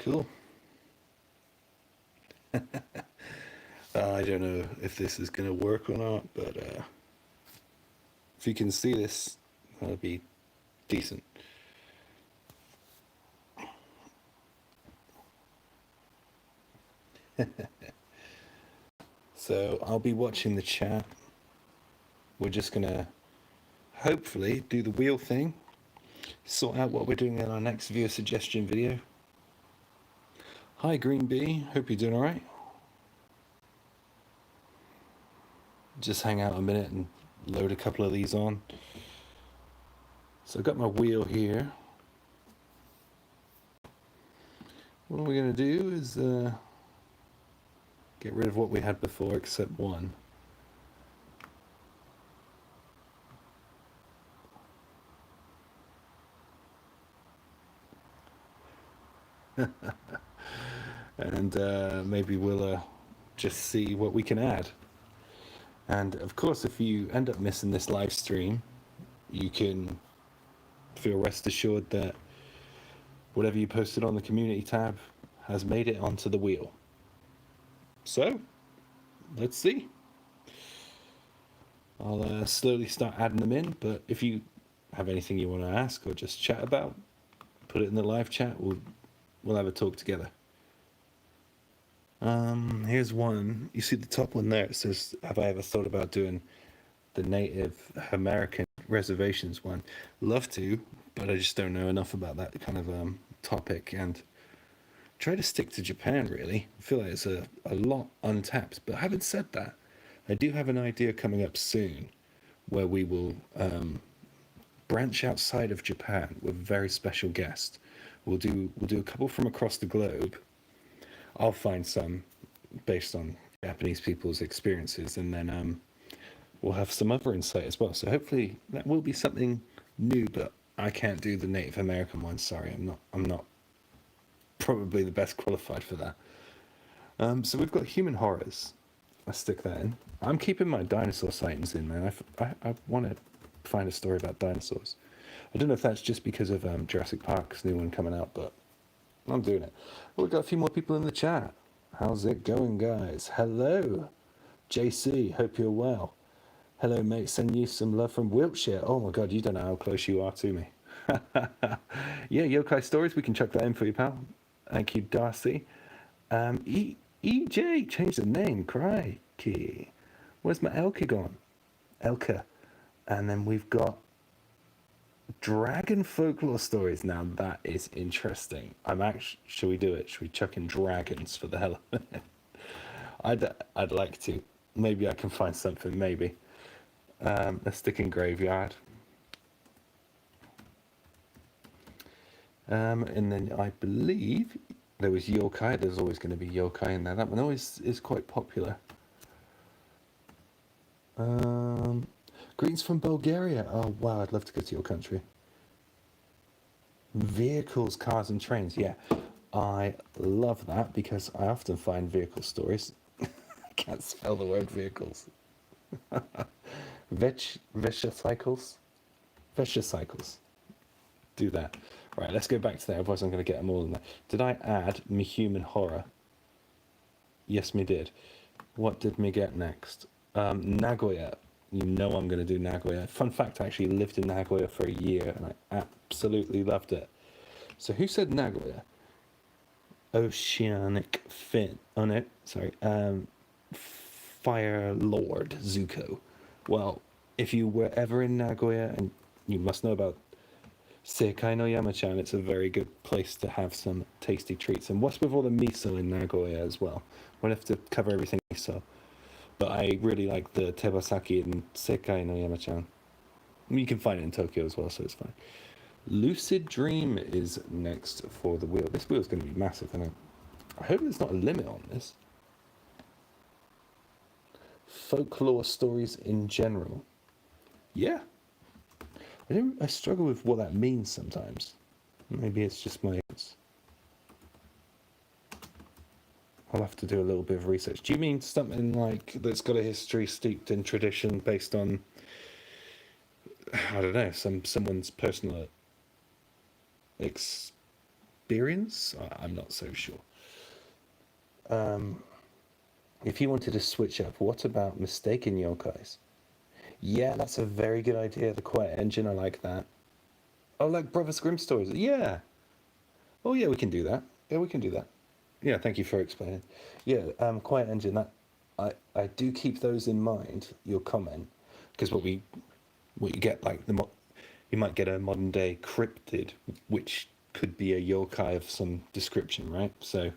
Cool. I don't know if this is going to work or not, but if you can see this, that'll be decent. So I'll be watching the chat. We're just going to hopefully do the wheel thing, sort out what we're doing in our next viewer suggestion video. Hi, Green Bee. Hope you're doing all right. Just hang out a minute and load a couple of these on. So I've got my wheel here. What we're going to do is get rid of what we had before, except one. And maybe we'll just see what we can add. And of course, if you end up missing this live stream, you can feel rest assured that whatever you posted on the community tab has made it onto the wheel. So, let's see. I'll slowly start adding them in, but if you have anything you want to ask or just chat about, put it in the live chat. We'll have a talk together. Here's one. You see the top one there? It says, "Have I ever thought about doing the Native American reservations one?" Love to, but I just don't know enough about that kind of topic, and try to stick to Japan. Really, I feel like it's a lot untapped. But having said that, I do have an idea coming up soon, where we will branch outside of Japan with a very special guest. We'll do a couple from across the globe. I'll find some based on Japanese people's experiences, and then we'll have some other insight as well. So hopefully that will be something new. But I can't do the Native American one. Sorry, I'm not probably the best qualified for that. So we've got human horrors. Let's stick that in. I'm keeping my dinosaur sightings in, man. I want to find a story about dinosaurs. I don't know if that's just because of Jurassic Park's new one coming out, but I'm doing it. Well, we've got a few more people in the chat. How's it going, guys? Hello, JC. Hope you're well. Hello, mate. Send you some love from Wiltshire. Oh my God, you don't know how close you are to me. Yeah, yokai stories. We can chuck that in for you, pal. Thank you, Darcy. EJ changed the name. Crikey. Where's my Elka gone? Elka. And then we've got dragon folklore stories. Now that is interesting. Should we do it? Should we chuck in dragons for the hell of it? I'd like to. Maybe I can find something. Maybe. Let's stick in graveyard. And then I believe there was yokai. There's always going to be yokai in there. That one always is quite popular. Greetings from Bulgaria. Oh, wow, I'd love to go to your country. Vehicles, cars, and trains. Yeah, I love that because I often find vehicle stories. I can't spell the word vehicles. Veshicycles. Do that. Right, let's go back to that, otherwise I'm going to get them all in there. Did I add me human horror? Yes, me did. What did me get next? Nagoya. You know I'm going to do Nagoya. Fun fact, I actually lived in Nagoya for a year, and I absolutely loved it. So who said Nagoya? Oceanic Fin. Oh, no, sorry. Fire Lord Zuko. Well, if you were ever in Nagoya, and you must know about Seikai no Yamachan, it's a very good place to have some tasty treats. And what's with all the miso in Nagoya as well? We'll have to cover everything miso. But I really like the tebasaki and Seikai no Yamachan. You can find it in Tokyo as well, so it's fine. Lucid Dream is next for the wheel. This wheel's going to be massive, and I hope there's not a limit on this. Folklore stories in general. Yeah. I struggle with what that means sometimes. Maybe it's just my... I'll have to do a little bit of research. Do you mean something like that's got a history steeped in tradition based on, I don't know, someone's personal experience. I'm not so sure. If you wanted to switch up, what about mistaken yokais? Yeah, that's a very good idea. The Quiet Engine, I like that. Oh, like Brothers Grimm stories. Yeah. Oh, yeah, we can do that. Yeah, we can do that. Yeah, thank you for explaining. Yeah, Quiet Engine. That I do keep those in mind. Your comment, because what you get like you might get a modern day cryptid, which could be a yokai of some description, right? So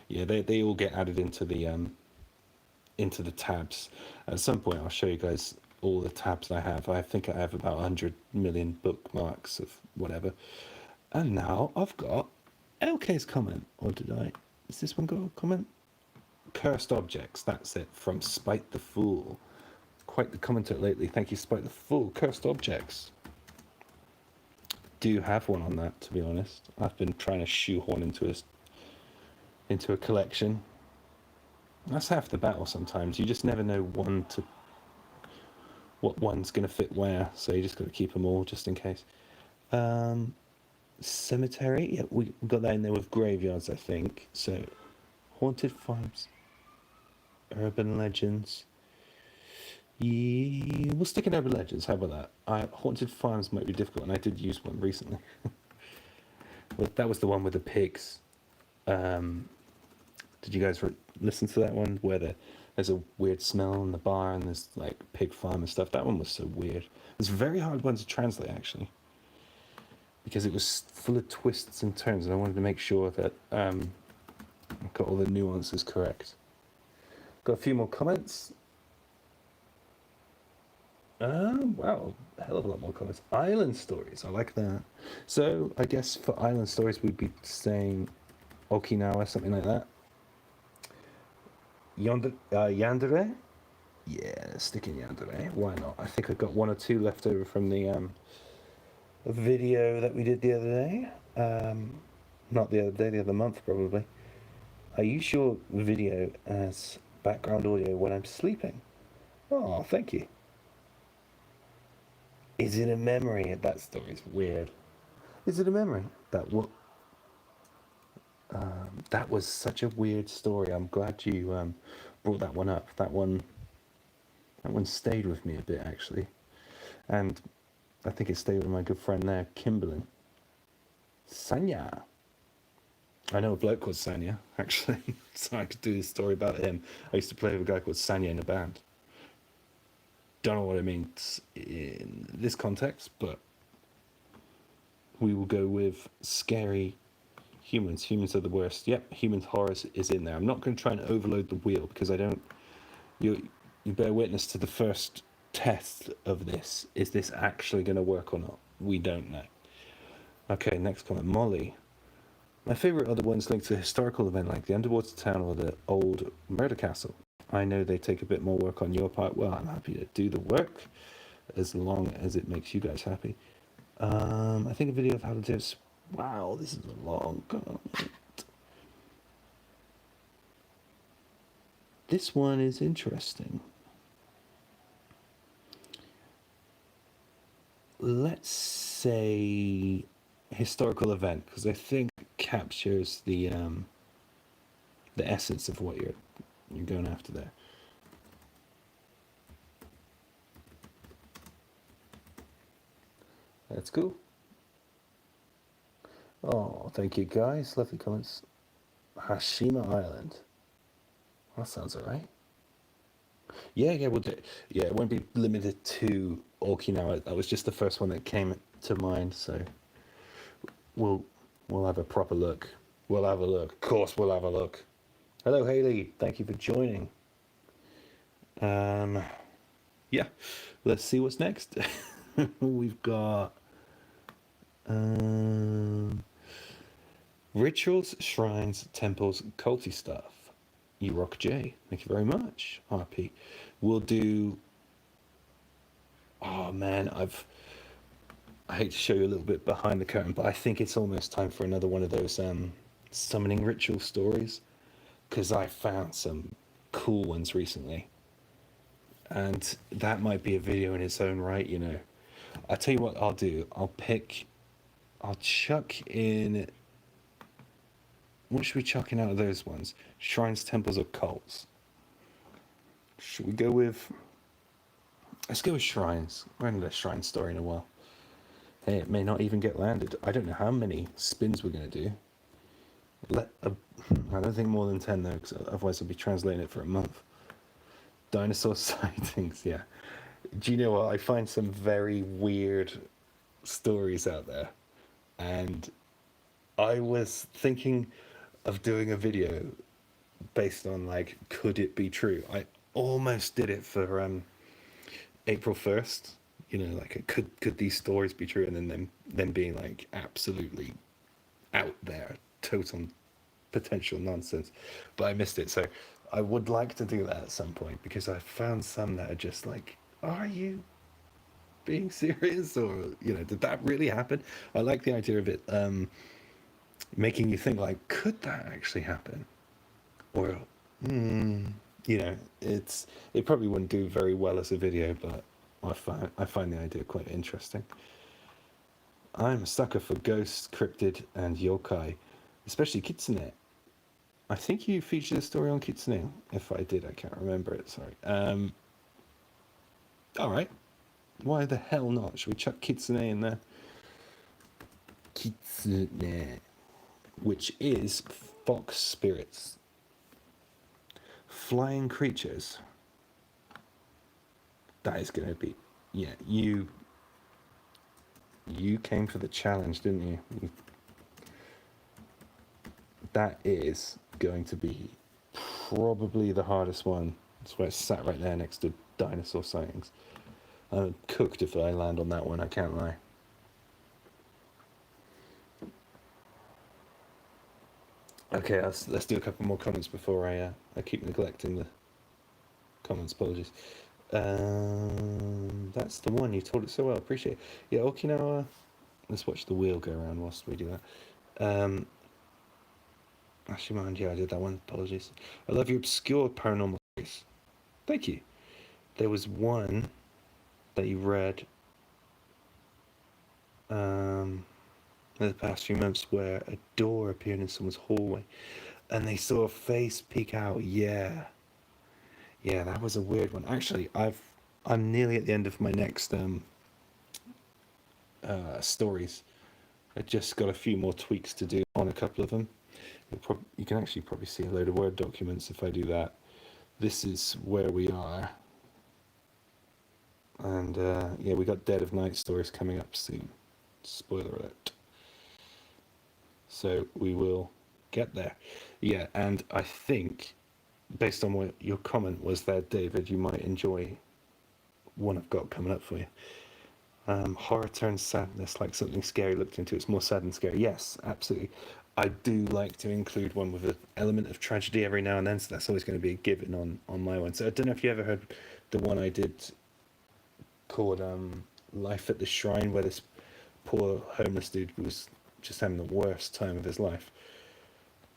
yeah, they all get added into the tabs. At some point, I'll show you guys all the tabs I have. I think I have about 100 million bookmarks of whatever. And now I've got LK's comment. Or did I? Is this one got a comment? Cursed objects. That's it. From Spite the Fool. Quite the commenter lately. Thank you, Spite the Fool. Cursed objects. Do have one on that, to be honest. I've been trying to shoehorn into a collection. That's half the battle sometimes. You just never know what one's going to fit where, so you just got to keep them all just in case. Cemetery, yeah, we got that in there with graveyards, I think. So, haunted farms, urban legends. Yeah, we'll stick in urban legends. How about that? Haunted farms might be difficult, and I did use one recently. But that was the one with the pigs. Did you guys listen to that one where there's a weird smell in the bar and there's like pig farm and stuff? That one was so weird. It's a very hard one to translate actually, because it was full of twists and turns, and I wanted to make sure that I got all the nuances correct. Got a few more comments. Wow, a hell of a lot more comments. Island stories, I like that. So I guess for island stories we'd be saying Okinawa, something like that. Yandere? Yeah, stick in Yandere. Why not? I think I got one or two left over from the video that we did the other day. Not the other day, the other month probably. I use your video as background audio when I'm sleeping. Oh, thank you. Is it a memory? That story's weird. Is it a memory? That was such a weird story. I'm glad you brought that one up. That one stayed with me a bit actually, and I think it stayed with my good friend there, Kimberlyn. Sanya. I know a bloke called Sanya actually, so I could do this story about him. I used to play with a guy called Sanya in a band. Don't know what it means in this context, but we will go with scary humans. Humans are the worst. Yep, human horror is in there. I'm not going to try and overload the wheel because I don't. You bear witness to the first test of this. Is this actually going to work or not? We don't know. Okay, next comment. Molly. My favourite are the ones linked to a historical event like the underwater town or the old murder castle. I know they take a bit more work on your part. Well, I'm happy to do the work as long as it makes you guys happy. I think a video of how to do this. Wow, this is a long comment. This one is interesting. Let's say historical event, because I think it captures the essence of what you're going after there. That's cool. Oh, thank you guys. Lovely comments. Hashima Island. That sounds alright. Yeah, we'll do. Yeah, it won't be limited to Okinawa. That was just the first one that came to mind. So we'll have a proper look. We'll have a look. Of course, we'll have a look. Hello, Haley. Thank you for joining. Yeah, let's see what's next. We've got rituals, shrines, temples, culty stuff. You rock J. Thank you very much, RP. We'll do. Oh man, I hate to show you a little bit behind the curtain, but I think it's almost time for another one of those summoning ritual stories, because I found some cool ones recently, and that might be a video in its own right. I'll tell you what I'll do. I'll chuck in What should we chucking out of those ones? Shrines, temples, or cults? Should we go with? Let's go with shrines. We haven't had a shrine story in a while. Hey, it may not even get landed. I don't know how many spins we're going to do. I don't think more than 10 though, because otherwise I'll be translating it for a month. Dinosaur sightings, yeah. Do you know what? I find some very weird stories out there. And I was thinking of doing a video based on, like, could it be true? I almost did it for April 1st. You know, like, could these stories be true? And then them being, like, absolutely out there, total potential nonsense. But I missed it. So I would like to do that at some point, because I found some that are just like, are you being serious? Or, you know, did that really happen? I like the idea of it making you think, like, could that actually happen? Or, you know, it probably wouldn't do very well as a video, but I find the idea quite interesting. I'm a sucker for ghosts, cryptid, and yokai, especially kitsune. I think you featured a story on kitsune. If I did, I can't remember it. Sorry. All right. Why the hell not? Should we chuck kitsune in there? Kitsune, which is fox spirits, flying creatures. That is going to be, yeah. You came for the challenge, didn't you? That is going to be probably the hardest one. That's why it's sat right there next to dinosaur sightings. I'm cooked if I land on that one, I can't lie. Okay, let's do a couple more comments before I keep neglecting the comments. Apologies. That's the one. You told it so well. Appreciate it. Yeah, Okinawa. Let's watch the wheel go around whilst we do that. Actually, mind, yeah, I did that one. Apologies. I love your obscure paranormal stories. Thank you. There was one that you read in the past few months where a door appeared in someone's hallway and they saw a face peek out. Yeah. Yeah, that was a weird one. Actually, I'm nearly at the end of my next stories. I just got a few more tweaks to do on a couple of them. You can actually probably see a load of Word documents if I do that. This is where we are. And yeah, we got Dead of Night stories coming up soon. Spoiler alert. So we will get there. Yeah, and I think, based on what your comment was there, David, you might enjoy one I've got coming up for you. Horror turns sadness, like something scary looked into. It's more sad than scary. Yes, absolutely. I do like to include one with an element of tragedy every now and then, so that's always going to be a given on my one. So I don't know if you ever heard the one I did called Life at the Shrine, where this poor homeless dude was just having the worst time of his life.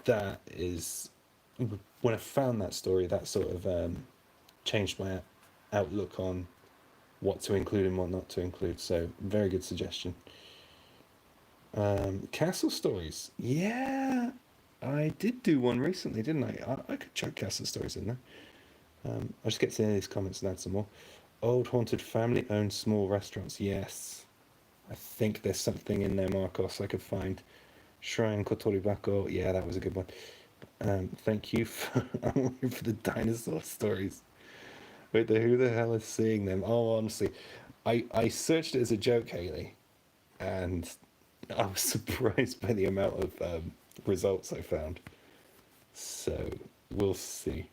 That is, when I found that story, that sort of changed my outlook on what to include and what not to include. So very good suggestion. Castle stories. Yeah, I did do one recently, didn't I could chuck castle stories in there. I'll just get to the end of these comments and add some more. Old haunted family owned small restaurants. Yes. I think there's something in there, Marcos, I could find. Shrine Kotoribako. Yeah, that was a good one. Thank you for, for the dinosaur stories. Wait, who the hell is seeing them? Oh, honestly, I searched it as a joke, Haley, and I was surprised by the amount of results I found. So we'll see.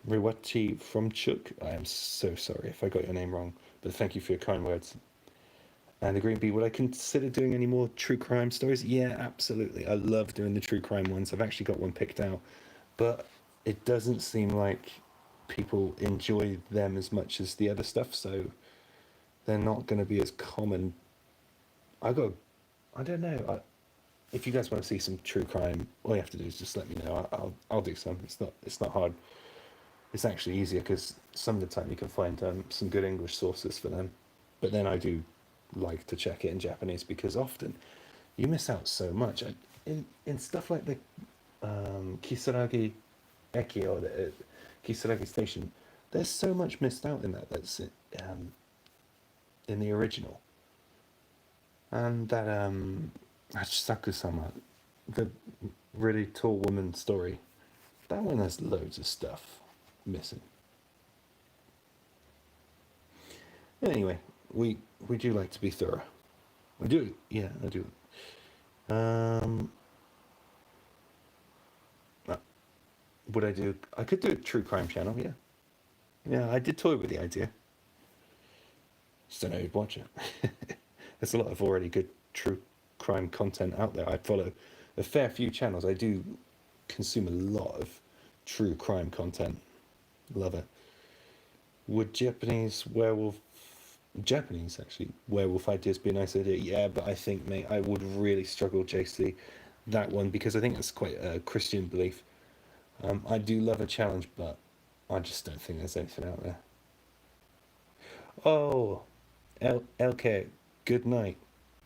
Riwachi from Chuk. I am so sorry if I got your name wrong, but thank you for your kind words. And the Green Bee, would I consider doing any more true crime stories? Yeah, absolutely. I love doing the true crime ones. I've actually got one picked out, but it doesn't seem like people enjoy them as much as the other stuff, so they're not going to be as common. I don't know. If you guys want to see some true crime, all you have to do is just let me know. I'll do some. It's not hard. It's actually easier because some of the time you can find some good English sources for them. But then I do like to check it in Japanese because often You miss out so much. In stuff like the Kisaragi Eki or the Kisaragi Station, there's so much missed out in that's in the original. And that Saku-sama, the really tall woman story, that one has loads of stuff missing. Anyway, we do like to be thorough. I do, yeah, I do. Um, uh, would I do? I could do a true crime channel, yeah. Yeah, I did toy with the idea. Just don't know who'd watch it. There's a lot of already good true crime content out there. I follow a fair few channels. I do consume a lot of true crime content. Love it. Would Japanese actually, werewolf ideas be a nice idea? Yeah, but I think, mate, I would really struggle, JC, that one, because I think it's quite a Christian belief. I do love a challenge, but I just don't think there's anything out there. Oh, LK, good night.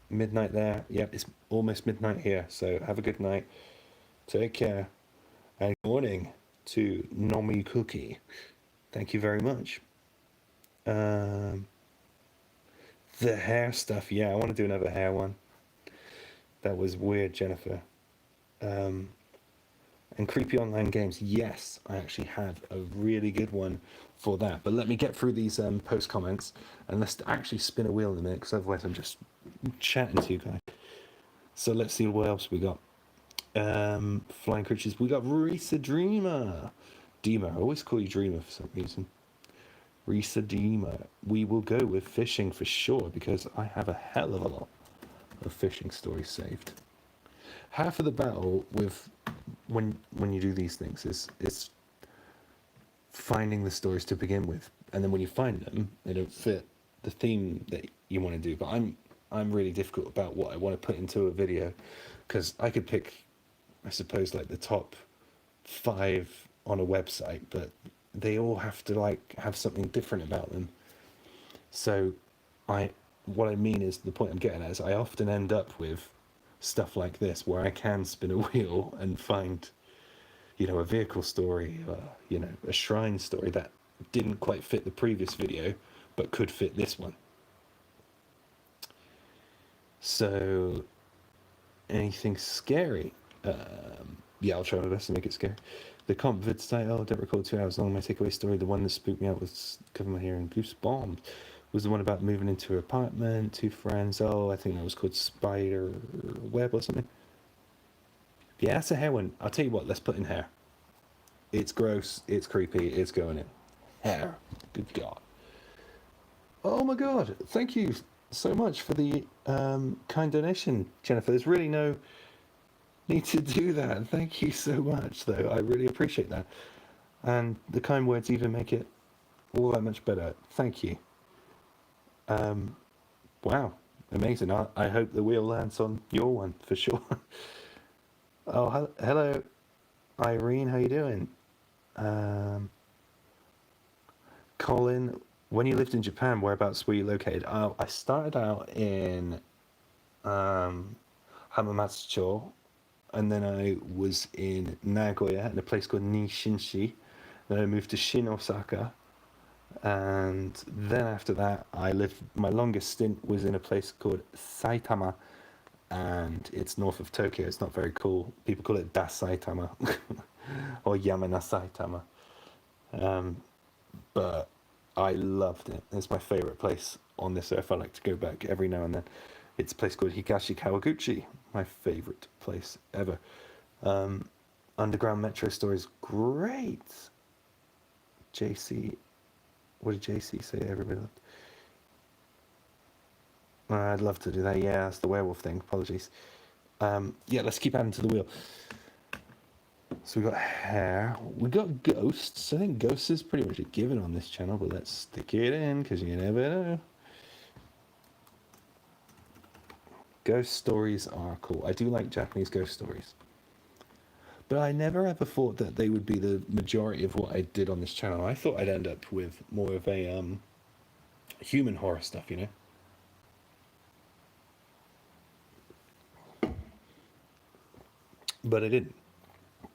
Midnight there. Yep, it's almost midnight here. So have a good night. Take care. And good morning to Nomi Cookie. Thank you very much. Um, the hair stuff. Yeah, I want to do another hair one. That was weird, Jennifer. Um, and creepy online games. Yes, I actually have a really good one for that. But let me get through these post comments and let's actually spin a wheel in a minute because otherwise I'm just chatting to you guys. So let's see what else we got. Flying creatures. We got Risa Dreamer. Deemer. I always call you Dreamer for some reason. Risa Deemer. We will go with fishing for sure because I have a hell of a lot of fishing stories saved. Half of the battle with when you do these things is finding the stories to begin with, and then when you find them, they don't fit the theme that you want to do. But I'm really difficult about what I want to put into a video because I could pick, I suppose, like the top 5 on a website, but they all have to like have something different about them. So what I mean is, the point I'm getting at is I often end up with stuff like this where I can spin a wheel and find, a vehicle story, a shrine story that didn't quite fit the previous video but could fit this one. So anything scary? Yeah, I'll try my best to make it scary. The comp vid title, don't recall 2 hours long. My takeaway story, the one that spooked me out was covering my hair in goose bombs, was the one about moving into an apartment, 2 friends. Oh, I think that was called Spider Web or something. Yeah, that's a hair one. I'll tell you what, let's put in hair. It's gross, it's creepy, it's going in. Hair. Good God. Oh my God, thank you so much for the kind donation, Jennifer. There's really no need to do that. Thank you so much, though. I really appreciate that. And the kind words even make it all that much better. Thank you. Wow, amazing. I hope the wheel lands on your one for sure. Oh, hello, Irene. How you doing? Colin, when you lived in Japan, whereabouts were you located? Oh, I started out in Hamamatsucho, and then I was in Nagoya in a place called Nishinshi. Then I moved to Shin Osaka, and then after that, my longest stint was in a place called Saitama, and it's north of Tokyo. It's not very cool. People call it Das Saitama or Yamana Saitama. But I loved it. It's my favorite place on this earth. I like to go back every now and then. It's a place called Higashi Kawaguchi, my favorite place ever. Underground Metro stories, great. JC, what did JC say? Everybody loved. I'd love to do that. Yeah, that's the werewolf thing. Apologies. Yeah, let's keep adding to the wheel. So we got hair. We got ghosts. I think ghosts is pretty much a given on this channel, but let's stick it in because you never know. Ghost stories are cool. I do like Japanese ghost stories. But I never ever thought that they would be the majority of what I did on this channel. I thought I'd end up with more of a human horror stuff, but I didn't,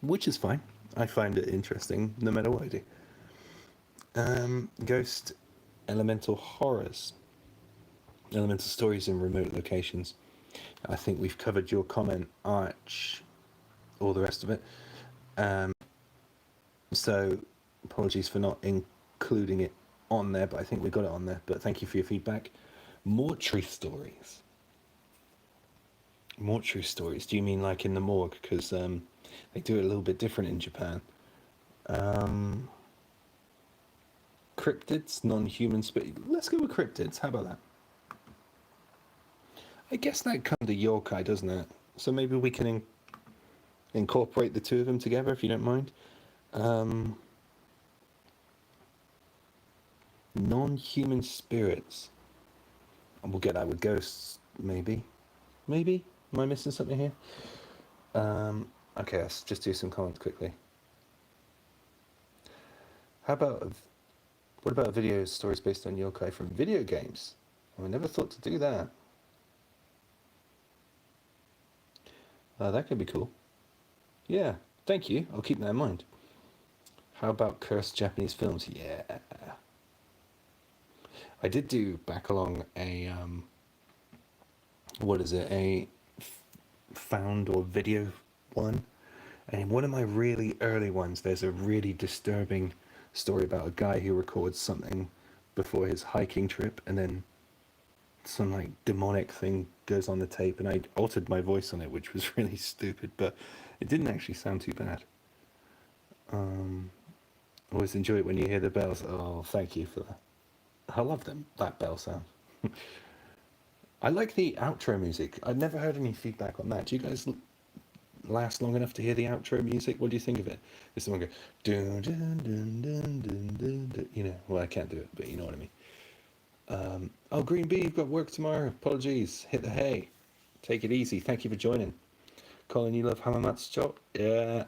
which is fine. I find it interesting no matter what I do. Ghost elemental horrors, elemental stories in remote locations. I think we've covered your comment, Arch, all the rest of it. So apologies for not including it on there, but I think we got it on there. But thank you for your feedback. Mortuary stories. Mortuary stories. Do you mean like in the morgue? Because they do it a little bit different in Japan. Cryptids, non-human spirit. Let's go with cryptids. How about that? I guess that comes to yokai, doesn't it? So maybe we can incorporate the two of them together, if you don't mind. Non-human spirits. And we'll get that with ghosts, maybe. Maybe? Am I missing something here? Okay, let's just do some comments quickly. What about video stories based on yokai from video games? Oh, I never thought to do that. That could be cool. Yeah, thank you. I'll keep that in mind. How about cursed Japanese films? Yeah. I did do back along a, what is it, found or video one. And in one of my really early ones, there's a really disturbing story about a guy who records something before his hiking trip, and then some like demonic thing goes on the tape, and I altered my voice on it, which was really stupid, but it didn't actually sound too bad. Always enjoy it when you hear the bells. Oh, thank you for that. I love that bell sound. I like the outro music. I've never heard any feedback on that. Do you guys last long enough to hear the outro music? What do you think of it? This one go dun dun dun dun dun dun dun. You know, well, I can't do it, but you know what I mean. Oh, Green Bee, you've got work tomorrow. Apologies. Hit the hay. Take it easy. Thank you for joining. Colin, you love Hamamatsu? Yeah.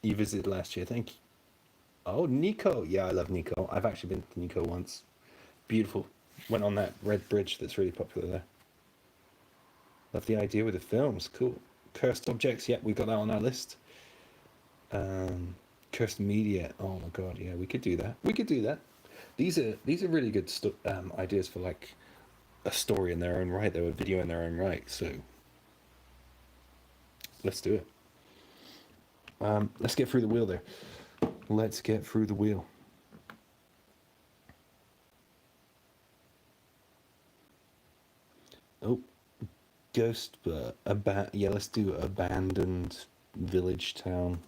You visited last year. Thank you. Oh, Nico. Yeah, I love Nico. I've actually been to Nico once. Beautiful. Went on that red bridge that's really popular there. Love the idea with the films. Cool. Cursed objects. Yeah, we got that on our list. Cursed media. Oh my god. Yeah, we could do that. We could do that. These are really good ideas for like a story in their own right. They're a video in their own right. So let's do it. Let's get through the wheel there. Let's get through the wheel. Oh, ghost, yeah, let's do abandoned village town.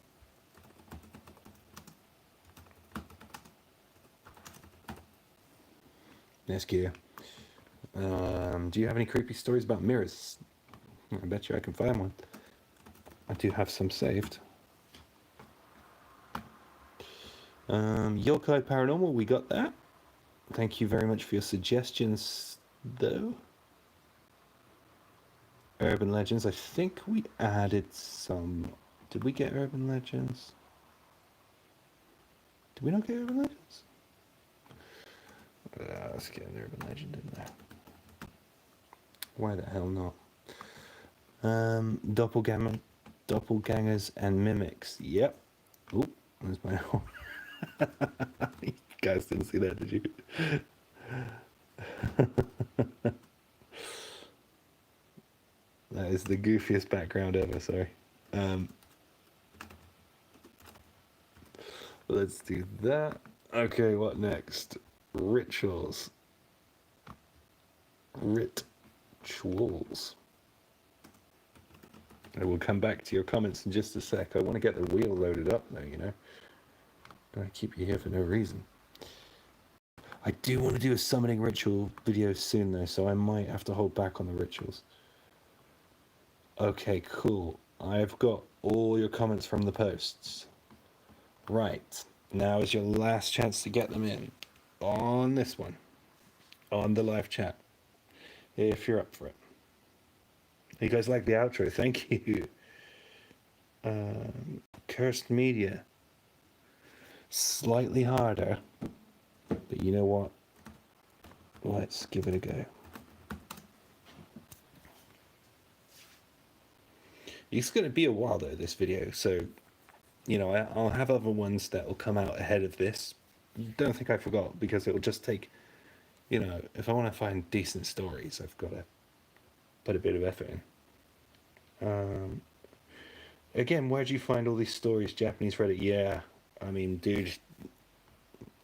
Let's go. Do you have any creepy stories about mirrors? I bet you I can find one. I do have some saved. Yokai Paranormal, we got that. Thank you very much for your suggestions, though. Urban Legends, I think we added some. Did we get Urban Legends? Did we not get Urban Legends? Let's get an Urban Legend in there. Why the hell not? Doppelgangers and mimics. Yep. Oh, there's my own. You guys didn't see that, did you? That is the goofiest background ever, sorry. Let's do that. Okay, what next? Rituals. Rituals. I will come back to your comments in just a sec. I want to get the wheel loaded up though, you know. Don't keep you here for no reason. I do want to do a summoning ritual video soon though, so I might have to hold back on the rituals. Okay, cool. I've got all your comments from the posts. Right. Now is your last chance to get them in on this one, on the live chat, if you're up for it. You guys like the outro? Thank you. Cursed media. Slightly harder, but you know what? Let's give it a go. It's going to be a while though, this video, so I'll have other ones that will come out ahead of this. Don't think I forgot, because it will just take, if I want to find decent stories, I've got to put a bit of effort in. Again, where'd you find all these stories? Japanese Reddit? Yeah, I mean, dude,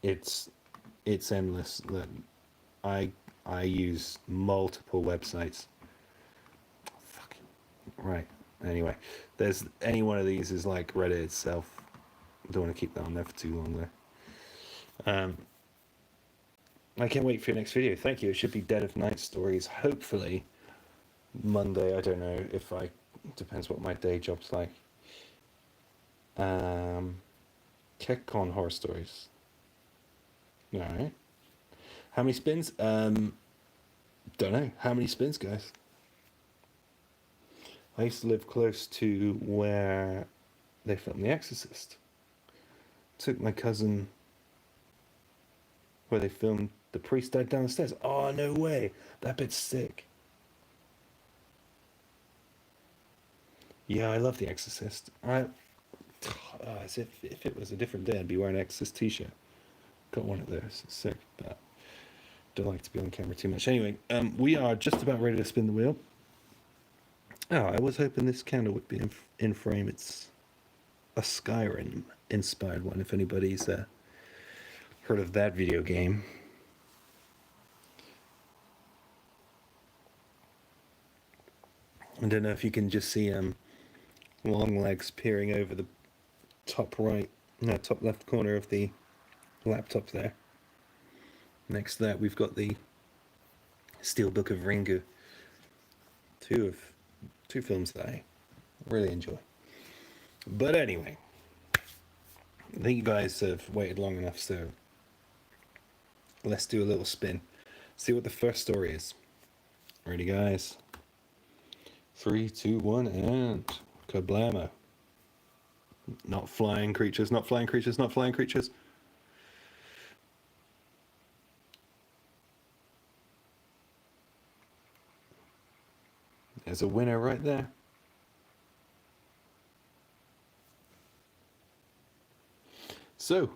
it's it's endless. I I use multiple websites. Fucking right. Anyway, there's any one of these is like Reddit itself. Don't want to keep that on there for too long though. I can't wait for your next video. Thank you. It should be Dead of Night stories. Hopefully Monday. I don't know if I. Depends what my day job's like. KekCon horror stories. All right. How many spins? Don't know. How many spins, guys? I used to live close to where they filmed The Exorcist. Took my cousin where they filmed The Priest Died Down the Stairs. Oh, no way. That bit's sick. Yeah, I love The Exorcist. As if it was a different day, I'd be wearing an Exorcist t-shirt. Got one of those. It's sick, but don't like to be on camera too much. Anyway, we are just about ready to spin the wheel. Oh, I was hoping this candle would be in frame. It's a Skyrim-inspired one, if anybody's heard of that video game. I don't know if you can just see long legs peering over the top left corner of the laptop there. Next to that, we've got the Steelbook of Ringu. Two films that I really enjoy. But anyway, I think you guys have waited long enough, so let's do a little spin. See what the first story is. Ready, guys? 3, 2, 1, and kablamo. Not flying creatures, not flying creatures, not flying creatures. There's a winner right there. So,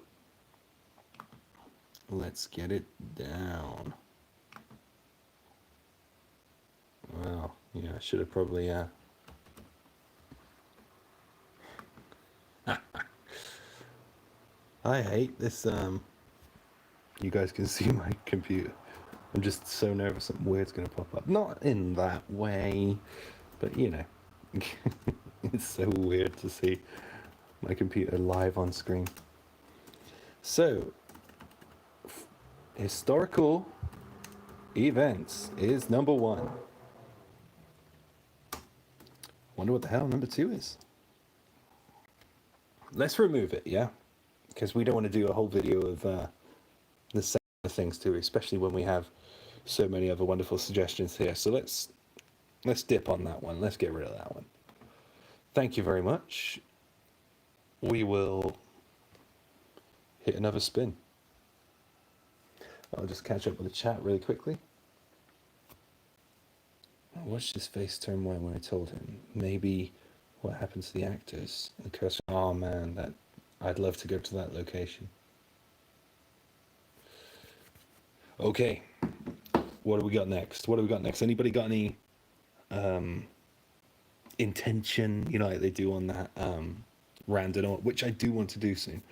let's get it down. Well, yeah, I should have probably I hate this you guys can see my computer. I'm just so nervous something weird's gonna pop up. Not in that way, but it's so weird to see my computer live on screen. So, historical events is number 1. Wonder what the hell number 2 is. Let's remove it, yeah? Because we don't want to do a whole video of the same things too, especially when we have so many other wonderful suggestions here. So let's dip on that one. Let's get rid of that one. Thank you very much. We will hit another spin. I'll just catch up with the chat really quickly. I watched his face turn white when I told him. Maybe what happened to the actors. And the curse. Oh man, I'd love to go to that location. Okay. What do we got next? Anybody got any intention, like they do on that random, which I do want to do soon.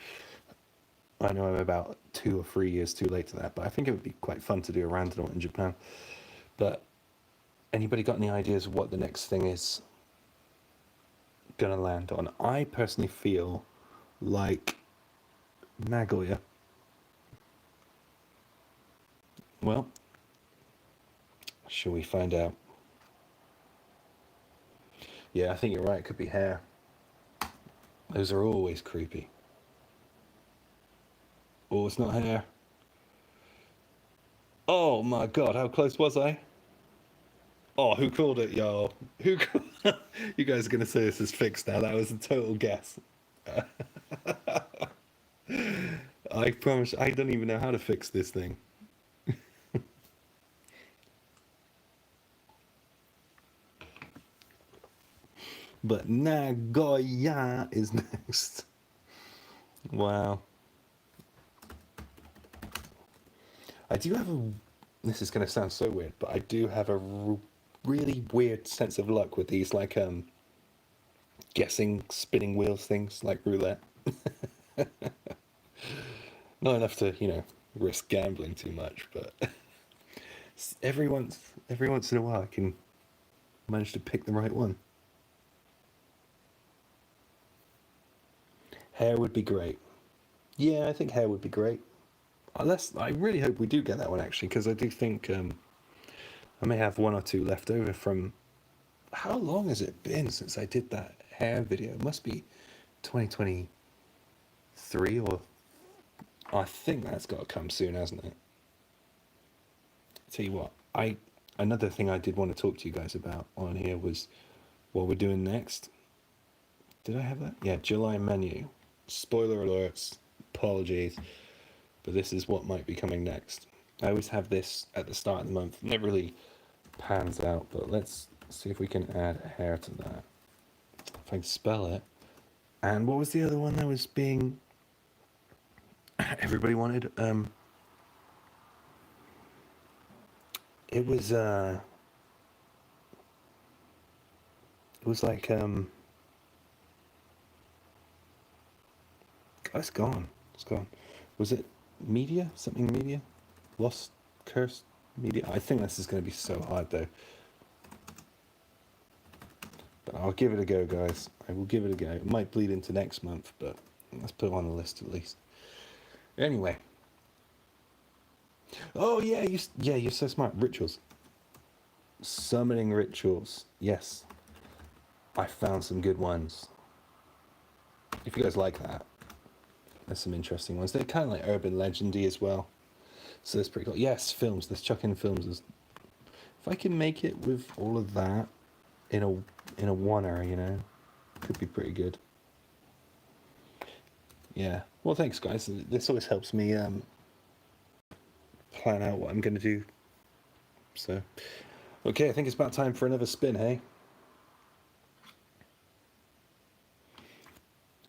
I know I'm about 2 or 3 years too late to that, but I think it would be quite fun to do a random in Japan. But anybody got any ideas of what the next thing is gonna land on? I personally feel like Nagoya. Well, shall we find out? Yeah, I think you're right. It could be hair. Those are always creepy. Oh, it's not hair. Oh my god, how close was I? Oh, who called it, y'all? You guys are going to say this is fixed now. That was a total guess. I promise, I don't even know how to fix this thing. But Nagoya is next. Wow. I do have a. This is going to sound so weird, but I do have a really weird sense of luck with these, like guessing spinning wheels things, like roulette. Not enough to, risk gambling too much, but every once in a while I can manage to pick the right one. Hair would be great. Yeah, I think hair would be great. Unless I really hope we do get that one actually, because I do think I may have one or two left over from. How long has it been since I did that hair video? It must be 2023, or I think that's got to come soon, hasn't it? Tell you what, I another thing I did want to talk to you guys about on here was what we're doing next. Did I have that? Yeah, July menu. Spoiler alerts, apologies, but this is what might be coming next. I always have this at the start of the month. Never really pans out, but let's see if we can add hair to that. If I can spell it. And what was the other one that was being everybody wanted? It was like oh, it's gone. It's gone. Was it media? Something media? Lost cursed media? I think this is going to be so hard though. But I'll give it a go, guys. I will give it a go. It might bleed into next month, but let's put it on the list at least. Anyway. Oh yeah, you're so smart. Rituals. Summoning rituals. Yes. I found some good ones. If you guys like that, there's some interesting ones. They're kind of like urban legendy as well. So that's pretty cool. Yes, films. Let's chuck in films. If I can make it with all of that in a oneer, could be pretty good. Yeah. Well, thanks, guys. This always helps me plan out what I'm going to do. So, okay, I think it's about time for another spin, hey?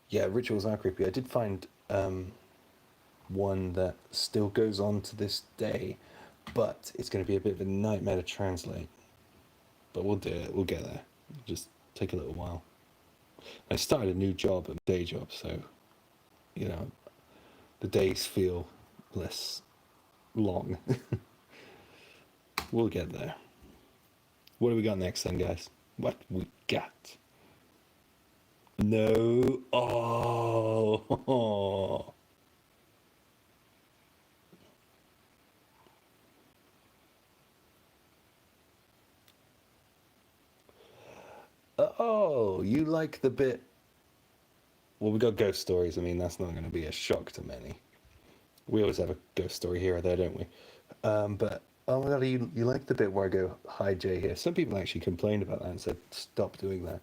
Yeah, rituals are creepy. I did find one that still goes on to this day, but it's going to be a bit of a nightmare to translate. But we'll do it. We'll get there. It'll just take a little while. I started a new job, a day job, so the days feel less long. We'll get there. What do we got next then, guys? What we got? No. Oh. Oh, you like the bit. Well, we got ghost stories. I mean, that's not going to be a shock to many. We always have a ghost story here or there, don't we? But oh my god, you like the bit where I go, "Hi Jay" here? Some people actually complained about that and said, "Stop doing that."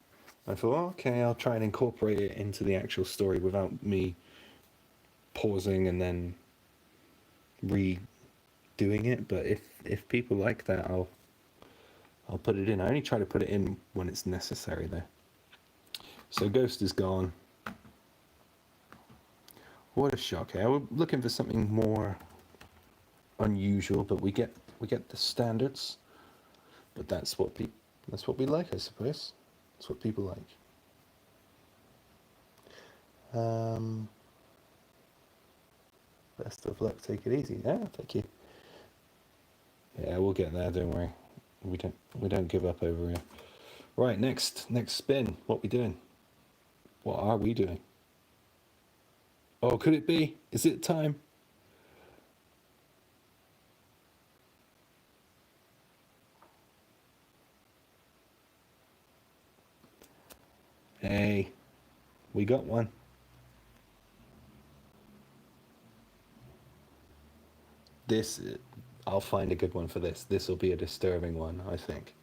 I thought, okay, I'll try and incorporate it into the actual story without me pausing and then redoing it. But if people like that, I'll put it in. I only try to put it in when it's necessary, though. So Ghost is gone. What a shock! Eh? We're looking for something more unusual, but we get the standards. But that's what we like, I suppose. That's what people like. Best of luck. Take it easy. Yeah, thank you. Yeah, we'll get there. Don't worry. We don't give up over here. Right, next spin. What we doing? What are we doing? Oh, could it be? Is it time? Hey, we got one. This, I'll find a good one for this. This will be a disturbing one, I think.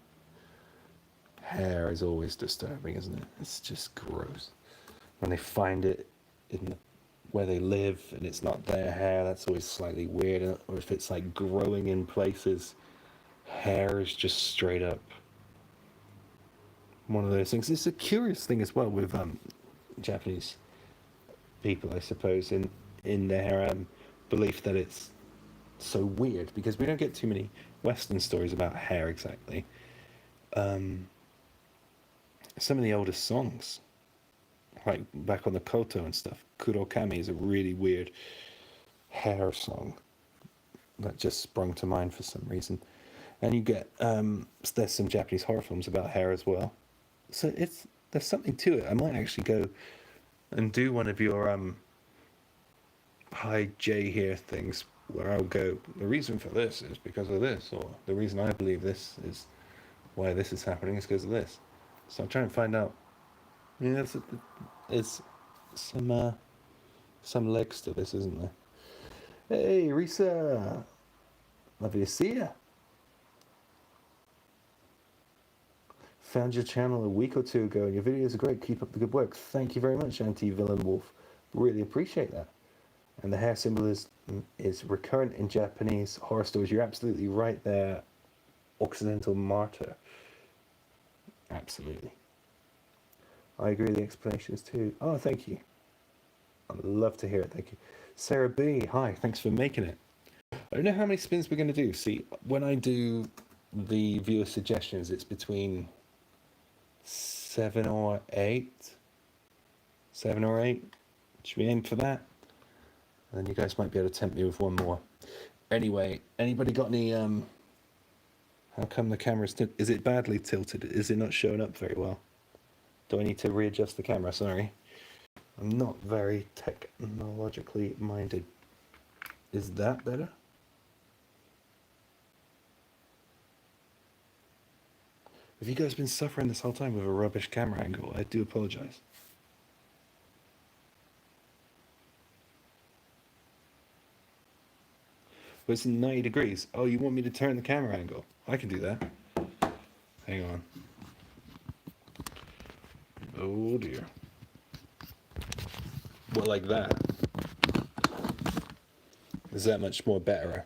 Hair is always disturbing, isn't it? It's just gross. When they find it where they live and it's not their hair, that's always slightly weird. Or if it's like growing in places, hair is just straight up one of those things. It's a curious thing as well with Japanese people, I suppose, in their belief that it's so weird because we don't get too many Western stories about hair exactly. Um, some of the oldest songs, like back on the Koto and stuff, Kurokami is a really weird hair song that just sprung to mind for some reason. And you get there's some Japanese horror films about hair as well. So it's there's something to it. I might actually go and do one of your high J here things where I'll go, the reason for this is because of this, or the reason I believe this is why this is happening is because of this. So I'm trying to find out. I mean, there's some legs to this, isn't there? Hey, Risa, lovely to see ya. Found your channel a week or two ago, and your videos are great. Keep up the good work. Thank you very much, Anti-Villain Wolf. Really appreciate that. And the hair symbol is recurrent in Japanese horror stories. You're absolutely right there, Occidental Martyr. Absolutely. I agree with the explanations too. Oh, thank you. I'd love to hear it. Thank you. Sarah B, hi. Thanks for making it. I don't know how many spins we're going to do. See, when I do the viewer suggestions, it's between 7 or 8. 7 or 8. Should we aim for that? And then you guys might be able to tempt me with one more. Anyway, anybody got any how come the camera's is it badly tilted? Is it not showing up very well? Do I need to readjust the camera? Sorry. I'm not very technologically minded. Is that better? Have you guys been suffering this whole time with a rubbish camera angle? I do apologize. But it's 90 degrees. Oh, you want me to turn the camera angle? I can do that. Hang on. Oh dear. Well, like that. Is that much more better?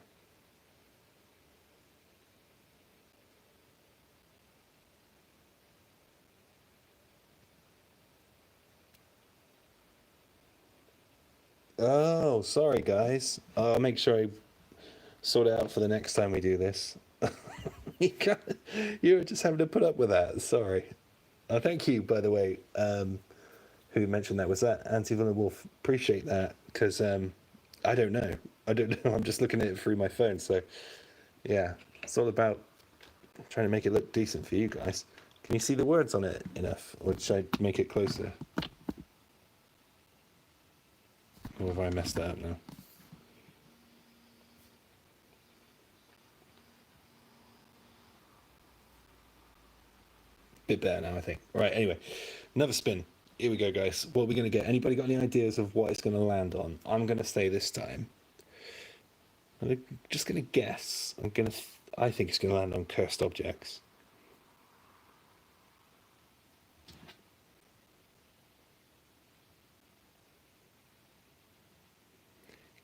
Oh, sorry guys. I'll make sure I sort it out for the next time we do this. You were just having to put up with that. Sorry. Thank you, by the way, who mentioned that. Was that Anti-Villain Wolf? Appreciate that, because I don't know. I don't know. I'm just looking at it through my phone. So, yeah, it's all about trying to make it look decent for you guys. Can you see the words on it enough? Or should I make it closer? Or have I messed that up now? Bit better now, I think. Right, anyway, another spin. Here we go, guys. What are we going to get? Anybody got any ideas of what it's going to land on? I'm going to say this time. I'm just going to guess. I think it's going to land on cursed objects.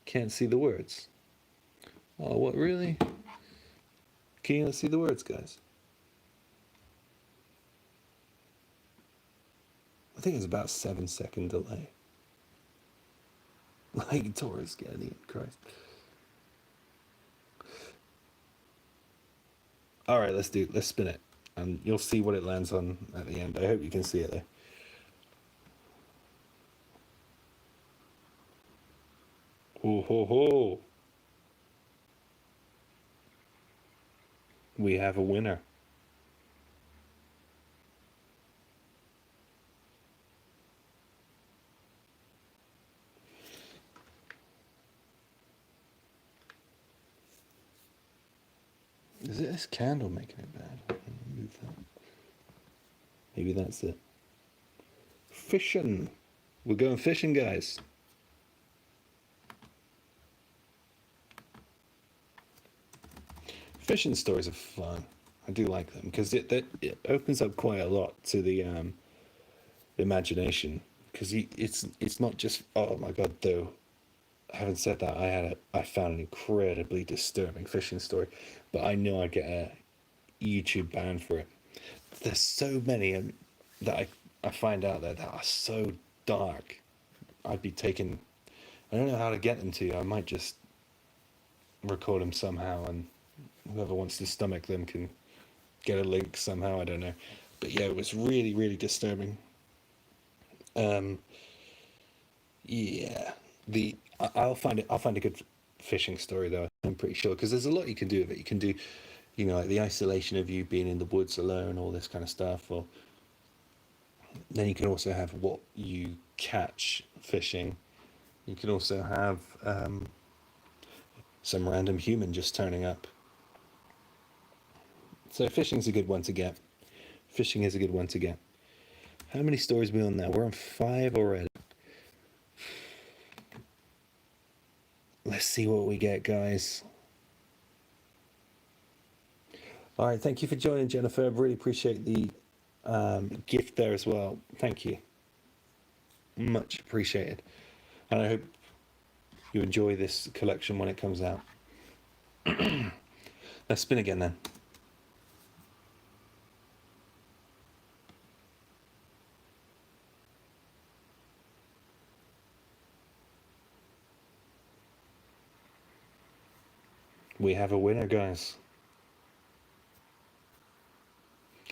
Can't see the words. Oh, what, really? Can you see the words, guys? I think it's about 7-second delay. Like Taurus Guardian, Christ. All right, let's spin it. And you'll see what it lands on at the end. I hope you can see it though. Ho ho ho. We have a winner. Is it this candle making it bad? Move that. Maybe that's it. Fishing. We're going fishing, guys. Fishing stories are fun. I do like them because it opens up quite a lot to the imagination. Because it's not just, oh my god, though. Having said that, I found an incredibly disturbing fishing story, but I know I'd get a YouTube ban for it. There's so many, and that I find out there that are so dark. I'd be taking. I don't know how to get them to you. I might just record them somehow, and whoever wants to stomach them can get a link somehow. I don't know, but yeah, it was really really disturbing. Um, yeah, I'll find it. I'll find a good fishing story though. I'm pretty sure because there's a lot you can do with it. You can do, like the isolation of you being in the woods alone, all this kind of stuff. Or then you can also have what you catch fishing. You can also have some random human just turning up. So fishing's a good one to get. Fishing is a good one to get. How many stories are we on now? We're on 5 already. Let's see what we get, guys. All right, thank you for joining, Jennifer. I really appreciate the gift there as well. Thank you. Much appreciated. And I hope you enjoy this collection when it comes out. Let's spin again then. We have a winner, guys.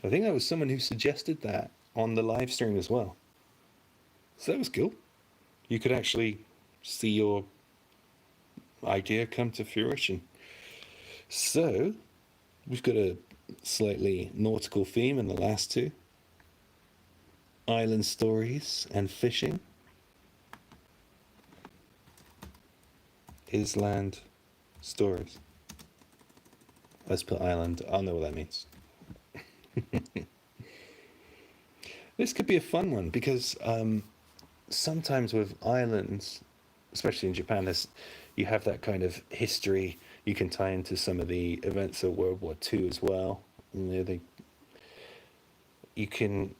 I think that was someone who suggested that on the live stream as well. So that was cool. You could actually see your idea come to fruition. So we've got a slightly nautical theme in the last two: island stories and fishing. Island stories. Let's put island. I'll know what that means. This could be a fun one because sometimes with islands, especially in Japan, you have that kind of history. You can tie into some of the events of World War II as well. You can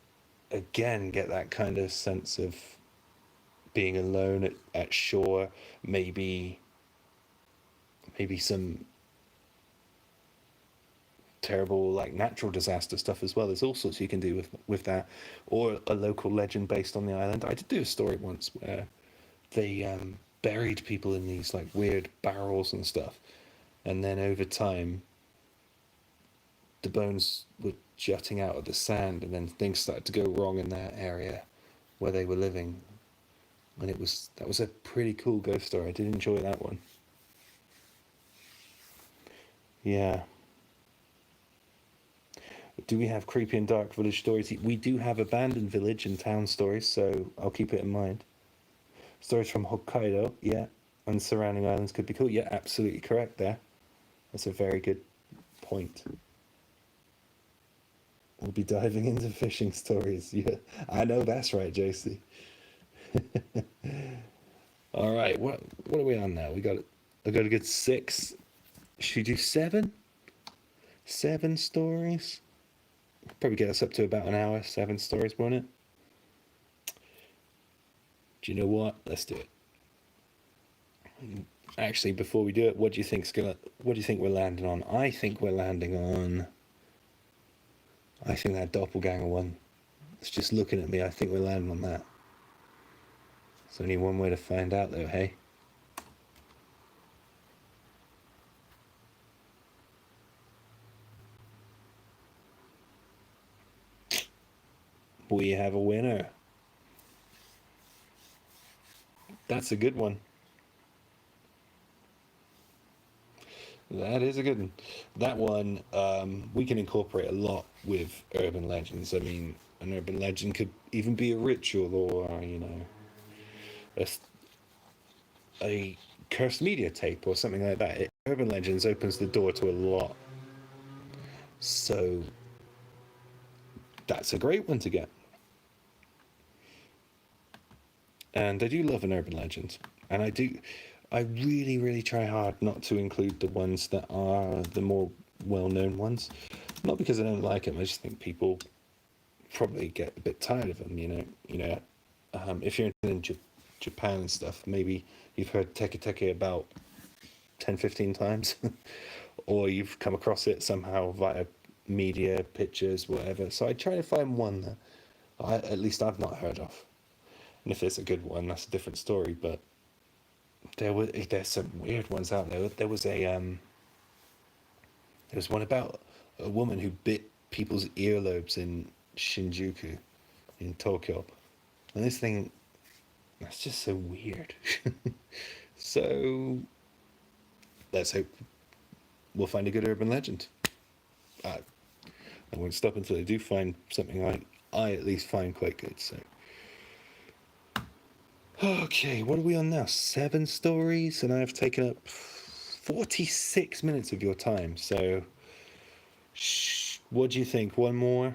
again get that kind of sense of being alone at shore. Maybe some terrible like natural disaster stuff as well. There's all sorts you can do with that, or a local legend based on the island. I did do a story once where they buried people in these like weird barrels and stuff, and then over time the bones were jutting out of the sand, and then things started to go wrong in that area where they were living, and that was a pretty cool ghost story. I did enjoy that one. Yeah. Do we have creepy and dark village stories? We do have abandoned village and town stories, so I'll keep it in mind. Stories from Hokkaido, yeah, and surrounding islands could be cool. Yeah, absolutely correct there. That's a very good point. We'll be diving into fishing stories. Yeah, I know that's right, JC. All right, what are we on now? I got a good 6. Should we do 7? 7 stories? Probably get us up to about an hour. 7 stories, won't it? Do you know what? Let's do it. Actually, before we do it, what do you think we're landing on? I think we're landing on. I think that doppelganger one. It's just looking at me. I think we're landing on that. There's only one way to find out, though. Hey. We have a winner. That's a good one. That is a good one. That one, we can incorporate a lot with urban legends. I mean, an urban legend could even be a ritual or, a, a cursed media tape or something like that. Urban legends opens the door to a lot. So that's a great one to get. And I do love an urban legend. And I really, really try hard not to include the ones that are the more well-known ones. Not because I don't like them, I just think people probably get a bit tired of them, if you're in Japan and stuff, maybe you've heard Teke Teke about 10, 15 times, or you've come across it somehow via media, pictures, whatever. So I try to find one At least I've not heard of. And if it's a good one, that's a different story. But there's some weird ones out there. There was one about a woman who bit people's earlobes in Shinjuku, in Tokyo. And this thing, that's just so weird. So let's hope we'll find a good urban legend. I, I won't stop until I do find something I at least find quite good. So, okay, what are we on now? 7 stories, and I've taken up 46 minutes of your time. So, what do you think? One more?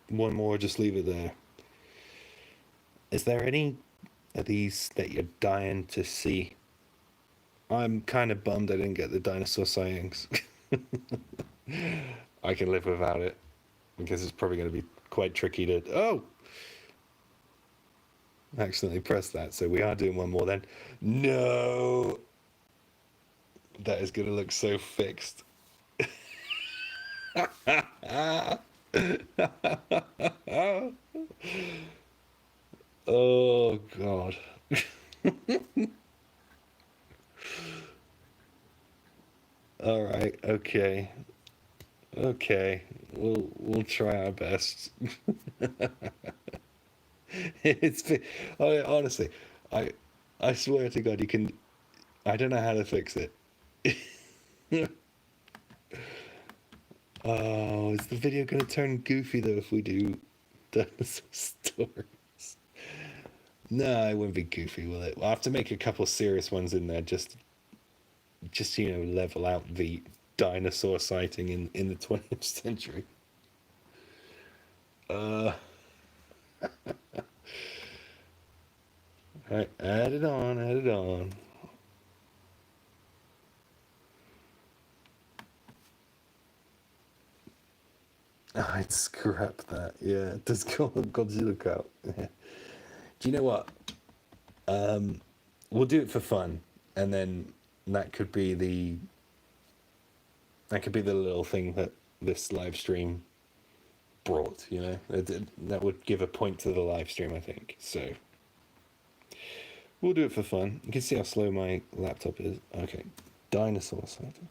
One more, just leave it there. Is there any of these that you're dying to see? I'm kind of bummed I didn't get the dinosaur sightings. I can live without it because it's probably going to be quite tricky to. Oh! Accidentally pressed that, so we are doing one more then. No! That is going to look so fixed. Oh, God. All right, okay. Okay. We'll try our best. It's been, honestly, I I swear to God, you can. I don't know how to fix it. Oh, is the video going to turn goofy though if we do dinosaur stories? No, it wouldn't be goofy, will it? We'll have to make a couple serious ones in there, just level out the dinosaur sighting in the 20th century. Uh, right, add it on, add it on. I'd scrap that. Yeah, it does go on Godzilla out. Yeah. Do you know what? Um, we'll do it for fun, and then that could be the that could be the little thing that this live stream brought. That would give a point to the live stream, I think. So we'll do it for fun. You can see how slow my laptop is. Okay, dinosaur sighting.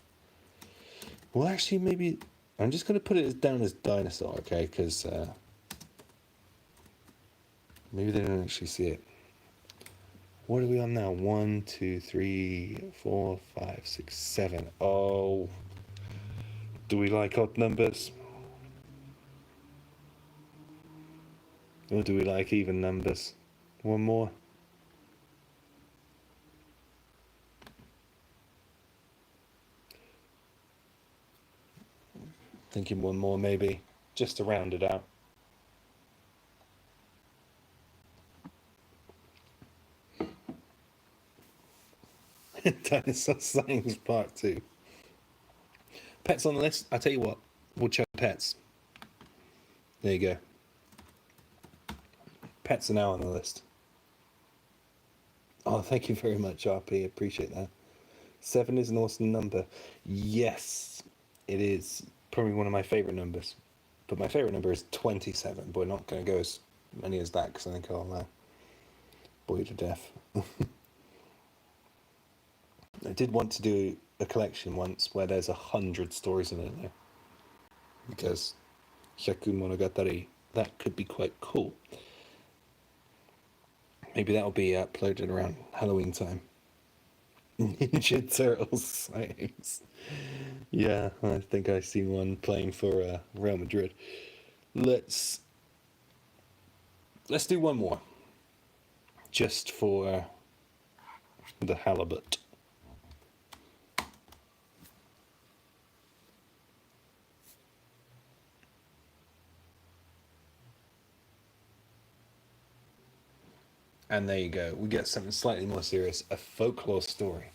Well, actually, maybe I'm just gonna put it down as dinosaur, okay? Because maybe they don't actually see it. What are we on now? 1, 2, 3, 4, 5, 6, 7. Oh, do we like odd numbers? Or do we like even numbers? One more? Thinking one more, maybe, just to round it out. Dinosaur Sightings Part 2. Pets on the list? I tell you what, we'll check pets. There you go. Pets are now on the list. Oh, thank you very much, RP. Appreciate that. 7 is an awesome number. Yes, it is probably one of my favourite numbers. But my favourite number is 27. But we're not going to go as many as that because I think I'll bore you to death. I did want to do a collection once where there's 100 stories in it there. Because Hyaku Monogatari, that could be quite cool. Maybe that'll be uploaded around Halloween time. Ninja Turtles sightings. Yeah, I think I've seen one playing for Real Madrid. Let's do one more, just for the halibut. And there you go. We get something slightly more serious, a folklore story.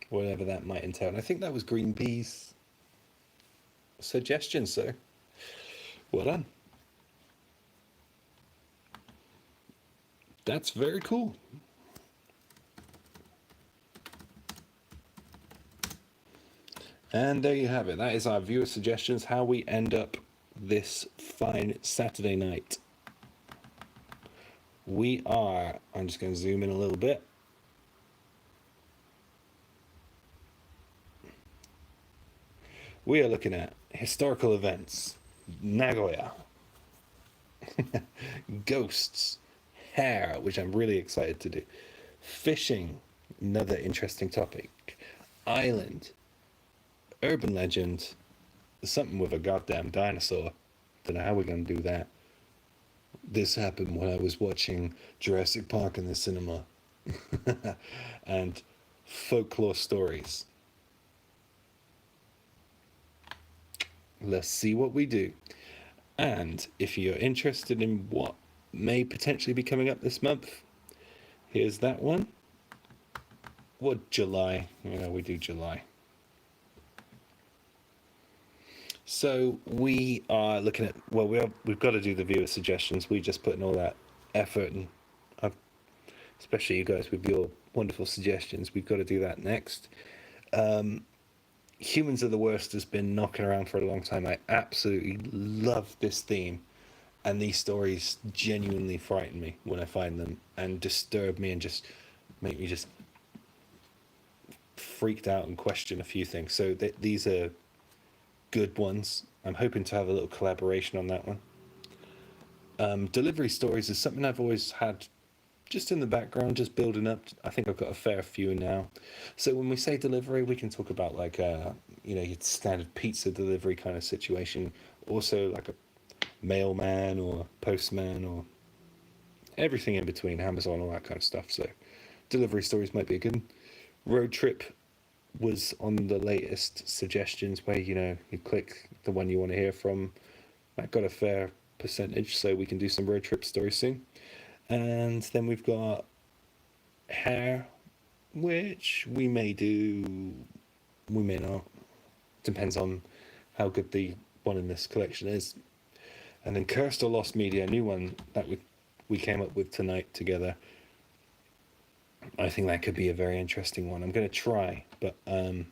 Whatever that might entail. And I think that was Green Bee's suggestion, so well done. That's very cool. And there you have it. That is our viewer suggestions, how we end up this fine Saturday night. I'm just going to zoom in a little bit. We are looking at historical events, Nagoya, ghosts, hair, which I'm really excited to do, fishing, another interesting topic, island, urban legend, something with a goddamn dinosaur. Don't know how we're going to do that. This happened when I was watching Jurassic Park in the cinema. And folklore stories. Let's see what we do. And if you're interested in what may potentially be coming up this month, here's that one. What, July? We do July. So we are looking at, well, we've got to do the viewer suggestions. We just put in all that effort, and especially you guys with your wonderful suggestions. We've got to do that next. Humans Are the Worst has been knocking around for a long time. I absolutely love this theme, and these stories genuinely frighten me when I find them, and disturb me, and just make me just freaked out and question a few things. So these are good ones. I'm hoping to have a little collaboration on that one. Delivery stories is something I've always had just in the background, just building up. I think I've got a fair few now. So when we say delivery, we can talk about like your standard pizza delivery kind of situation. Also like a mailman or postman or everything in between, Amazon, all that kind of stuff. So delivery stories might be a good one. Road trip was on the latest suggestions where you click the one you want to hear from. I got a fair percentage, so we can do some road trip stories soon. And then we've got hair, which we may do, we may not. Depends on how good the one in this collection is. And then Cursed or Lost Media, a new one that we came up with tonight together. I think that could be a very interesting one. I'm going to try, but I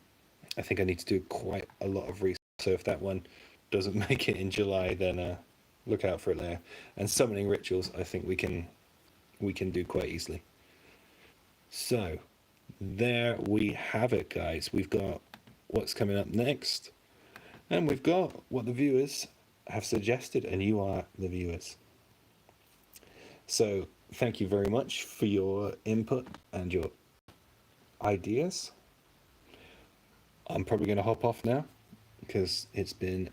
think I need to do quite a lot of research. So if that one doesn't make it in July, then look out for it there. And summoning rituals, I think we can do quite easily. So there we have it, guys. We've got what's coming up next, and we've got what the viewers have suggested, and you are the viewers. So thank you very much for your input and your ideas. I'm probably going to hop off now because it's been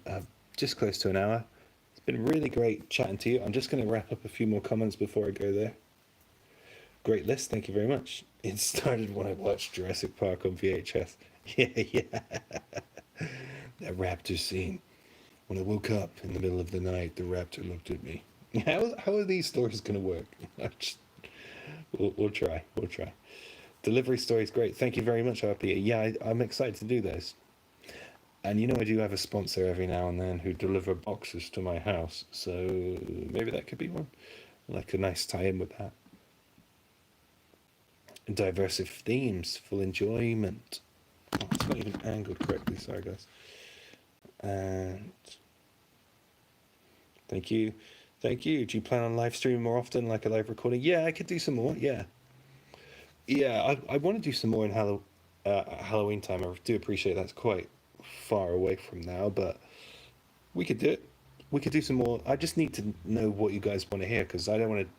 just close to an hour. It's been really great chatting to you. I'm just going to wrap up a few more comments before I go there. Great list, thank you very much. It started when I watched Jurassic Park on VHS. Yeah. That raptor scene. When I woke up in the middle of the night, the raptor looked at me. How are these stories going to work? We'll try. Delivery stories, great. Thank you very much, RP. Yeah, I'm excited to do those. And I do have a sponsor every now and then who deliver boxes to my house. So maybe that could be one. Like a nice tie-in with that. Diverse themes, full enjoyment. Oh, it's not even angled correctly, sorry guys. And thank you. Do you plan on live streaming more often, like a live recording? Yeah, I could do some more, yeah. I want to do some more in Halloween time. I do appreciate that's quite far away from now, but we could do it. We could do some more. I just need to know what you guys want to hear, because I don't want to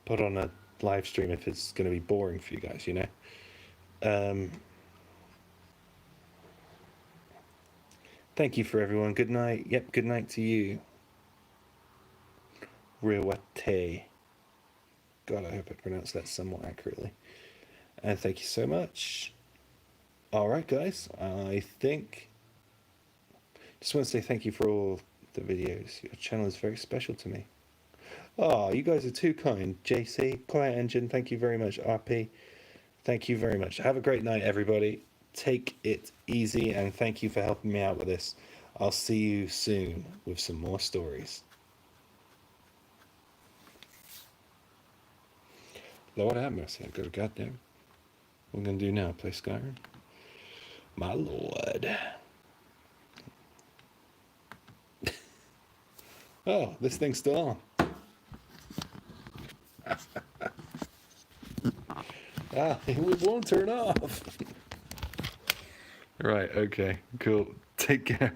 put on a live stream if it's going to be boring for you guys, Thank you for everyone. Good night. Yep, good night to you. Rewate. God, I hope I pronounced that somewhat accurately. And thank you so much. All right, guys. I think just want to say thank you for all the videos. Your channel is very special to me. Oh, you guys are too kind. JC, Quiet Engine, thank you very much. RP, thank you very much. Have a great night, everybody. Take it easy, and thank you for helping me out with this. I'll see you soon with some more stories. Lord have mercy, I've got a goddamn. What am I going to do now? Play Skyrim? My lord. Oh, this thing's still on. Ah, it won't turn off. Right, okay, cool. Take care.